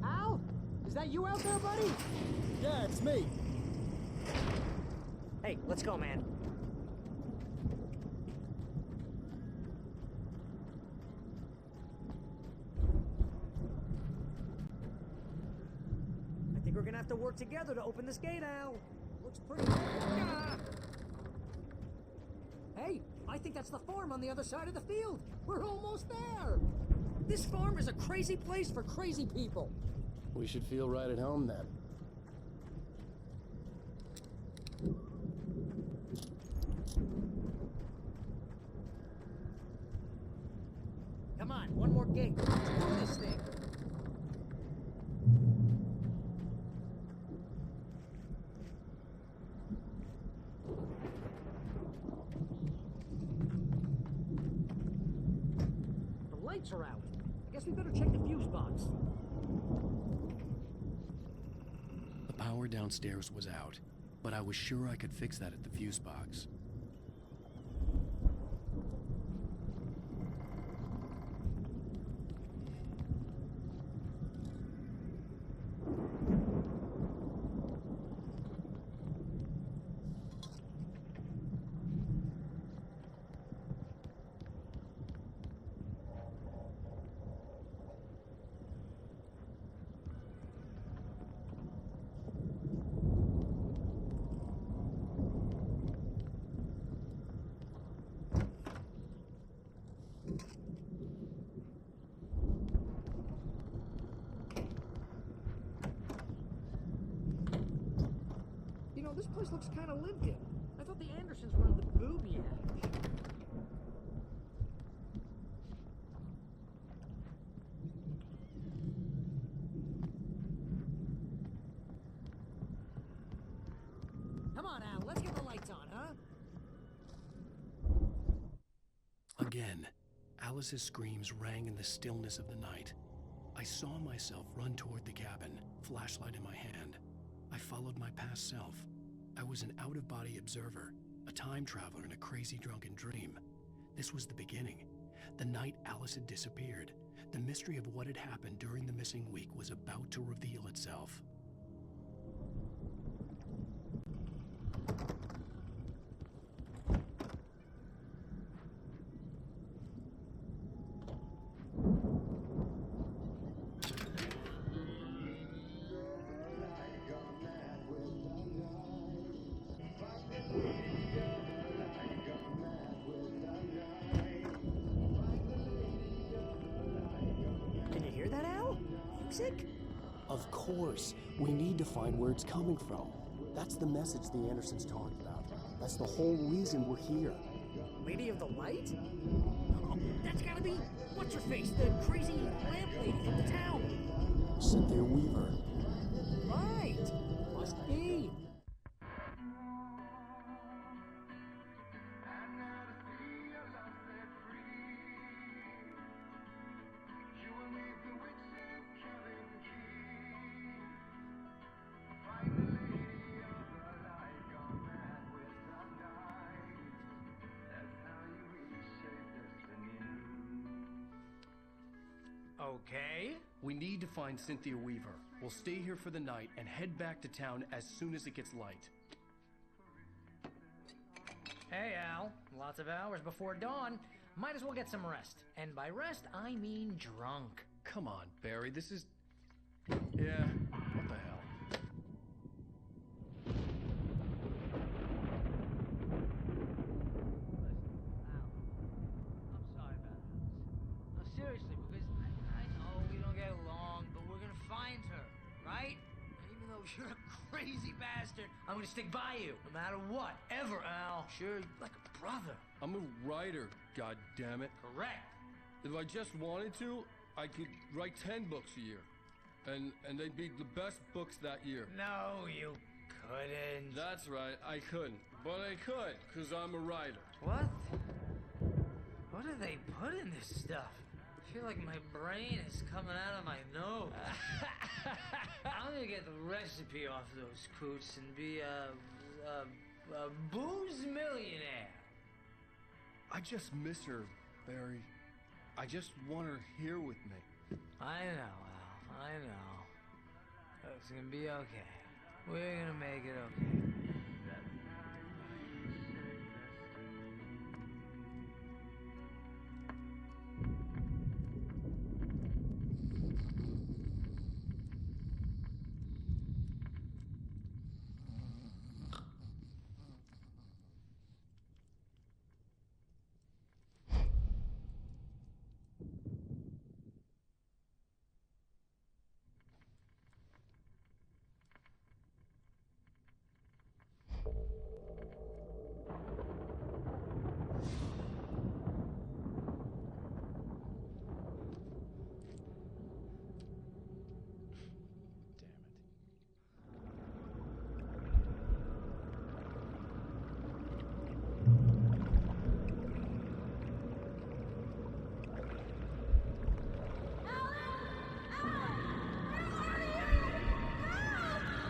Al? Is that you out there, buddy? Yeah, it's me. Hey, let's go, man. I think we're gonna have to work together to open this gate, Al. Looks pretty... Ah! Hey, I think that's the farm on the other side of the field. We're almost there. This farm is a crazy place for crazy people. We should feel right at home then. Come on, one more gate. Let's do this thing. The lights are out. I guess we better check the fuse box. The power downstairs was out, but I was sure I could fix that at the fuse box. You know, this place looks kind of lived in. I thought the Andersons were in the booby edge. Come on, Al, let's get the lights on, huh? Alice's screams rang in the stillness of the night. I saw myself run toward the cabin, flashlight in my hand. I followed my past self. I was an out-of-body observer, a time traveler in a crazy drunken dream. This was the beginning. The night Alice had disappeared. The mystery of what had happened during the missing week was about to reveal itself. Can you hear that, Al? Music? Of course. We need to find where it's coming from. That's the message the Andersons talked about. That's the whole reason we're here. Lady of the Light? Oh, that's gotta be what's-her-face, the crazy lamp lady from the town. Cynthia Weaver. Right. Must be. Okay. We need to find Cynthia Weaver. We'll stay here for the night and head back to town as soon as it gets light. Hey, Al. Lots of hours before dawn. Might as well get some rest. And by rest, I mean drunk. Come on, Barry, this is... Yeah, what the hell? I'm sorry about this. No, seriously, because I know we don't get along, but we're gonna find her, right? And even though you're a crazy bastard, I'm gonna stick by you, no matter what, ever, Al. Sure, like a brother. I'm a writer, goddammit. Correct. If I just wanted to, I could write 10 books a year. And they'd be the best books that year. No, you couldn't. That's right, I couldn't. But I could, because I'm a writer. What? What do they put in this stuff? I feel like my brain is coming out of my nose. I'm gonna get the recipe off those coots and be a booze millionaire. I just miss her, Barry. I just want her here with me. I know, Al. I know. It's gonna be okay. We're gonna make it okay.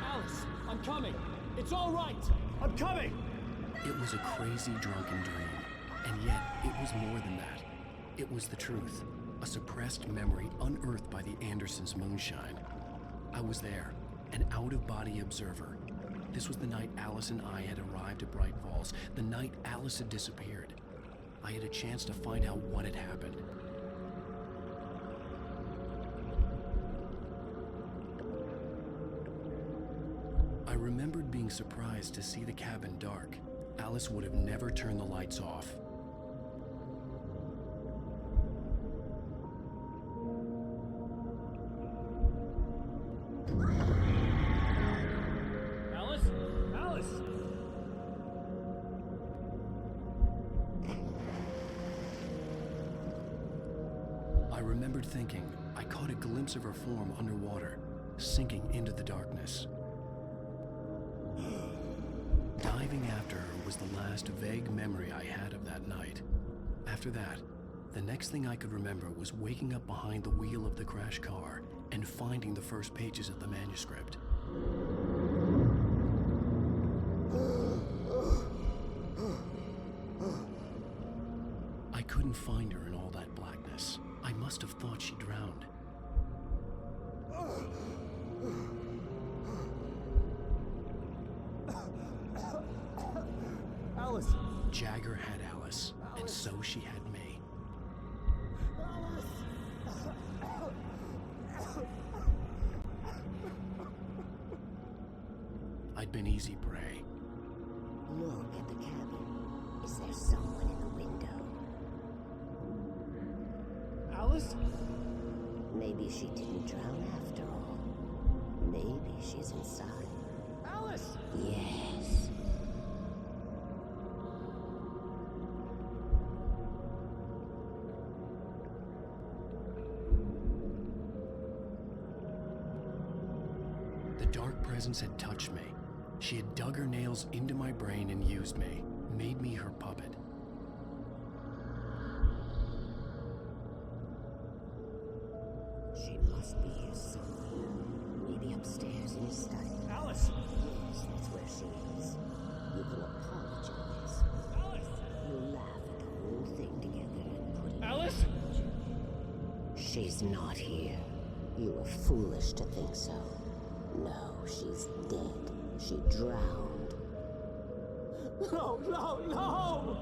Alice, I'm coming. It's all right. I'm coming. It was a crazy drunken dream, and yet it was more than that. It was the truth, a suppressed memory unearthed by the Andersons' moonshine. I was there, an out-of-body observer. This was the night Alice and I had arrived at Bright Falls, the night Alice had disappeared. I had a chance to find out what had happened. I remembered being surprised to see the cabin dark. Alice would have never turned the lights off. Alice? Alice! I remembered thinking I caught a glimpse of her form underwater, sinking into the darkness. Diving after her was the last vague memory I had of that night. After that, The next thing I could remember was waking up behind the wheel of the crash car and finding the first pages of the manuscript. I couldn't find her in all that blackness. I must have thought she drowned. Alice! Jagger had Alice, and so she had me. I'd been easy prey. Look at the cabin. Is there someone in the window? Alice? Maybe she didn't drown after all. Maybe she's inside. Alice! Yes. The dark presence had touched me. She had dug her nails into my brain and used me, made me her puppet. She must be here somewhere. Maybe upstairs in his study. Alice! Yes, that's where she is. You can apologize. Alice! You'll laugh at the whole thing together and put it Alice! behind you. She's not here. You were foolish to think so. No, she's dead. She drowned. No, no, no!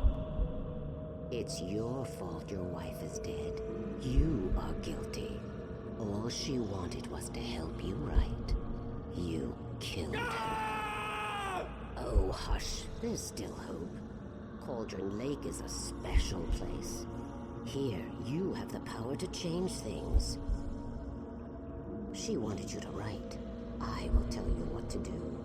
It's your fault your wife is dead. You are guilty. All she wanted was to help you right. You killed her. Oh, hush. There's still hope. Cauldron Lake is a special place. Here, you have the power to change things. She wanted you to write. I will tell you what to do.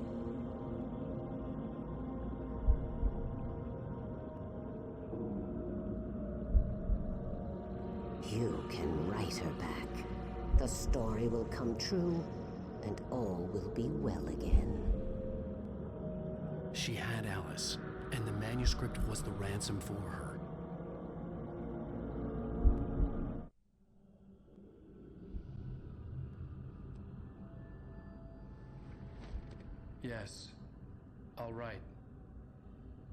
You can write her back. The story will come true, and all will be well again. She had Alice, and the manuscript was the ransom for her. Yes. All right.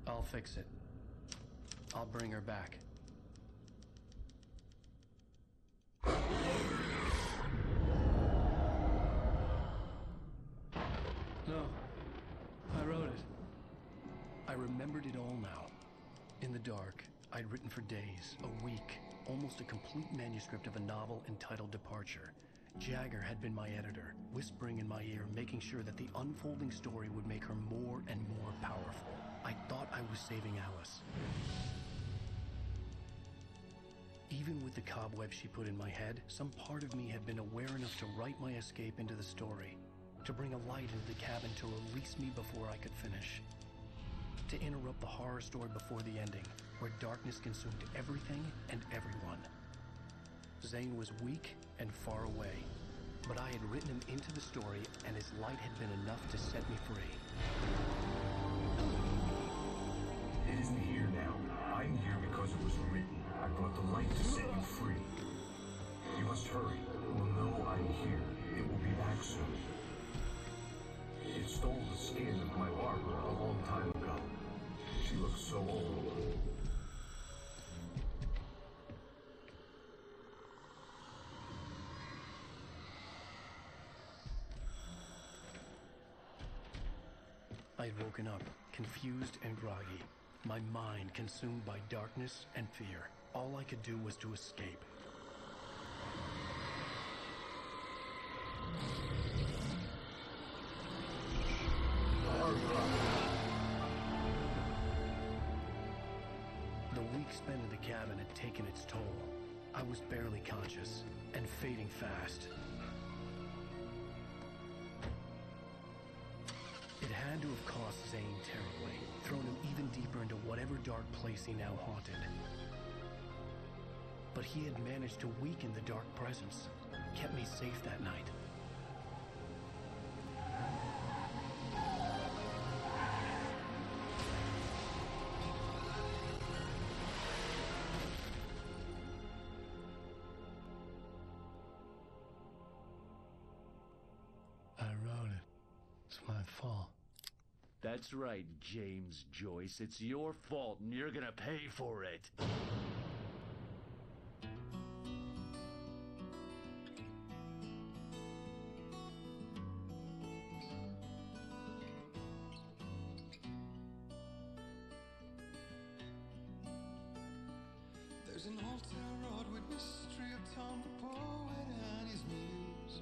I'll fix it. I'll bring her back. No. I wrote it. I remembered it all now. In the dark, I'd written for days, a week, almost a complete manuscript of a novel entitled Departure. Jagger had been my editor, whispering in my ear, making sure that the unfolding story would make her more and more powerful. I thought I was saving Alice. Even with the cobwebs she put in my head, some part of me had been aware enough to write my escape into the story, to bring a light into the cabin to release me before I could finish, to interrupt the horror story before the ending, where darkness consumed everything and everyone. Zane was weak and far away, but I had written him into the story, and his light had been enough to set me free. It isn't here now. I'm here because it was written. I brought the light to set you free. You must hurry. We'll know I'm here. It will be back soon. It stole the skin of my Barbara a long time ago. She looks so old. I had woken up, confused and groggy, my mind consumed by darkness and fear. All I could do was to escape. The week spent in the cabin had taken its toll. I was barely conscious, and fading fast. It had to have cost Zane terribly, thrown him even deeper into whatever dark place he now haunted. But he had managed to weaken the dark presence, kept me safe that night. It's my fault. That's right, James Joyce. It's your fault, and you're gonna pay for it. There's an old town road with mystery of Tom the poet and his muse.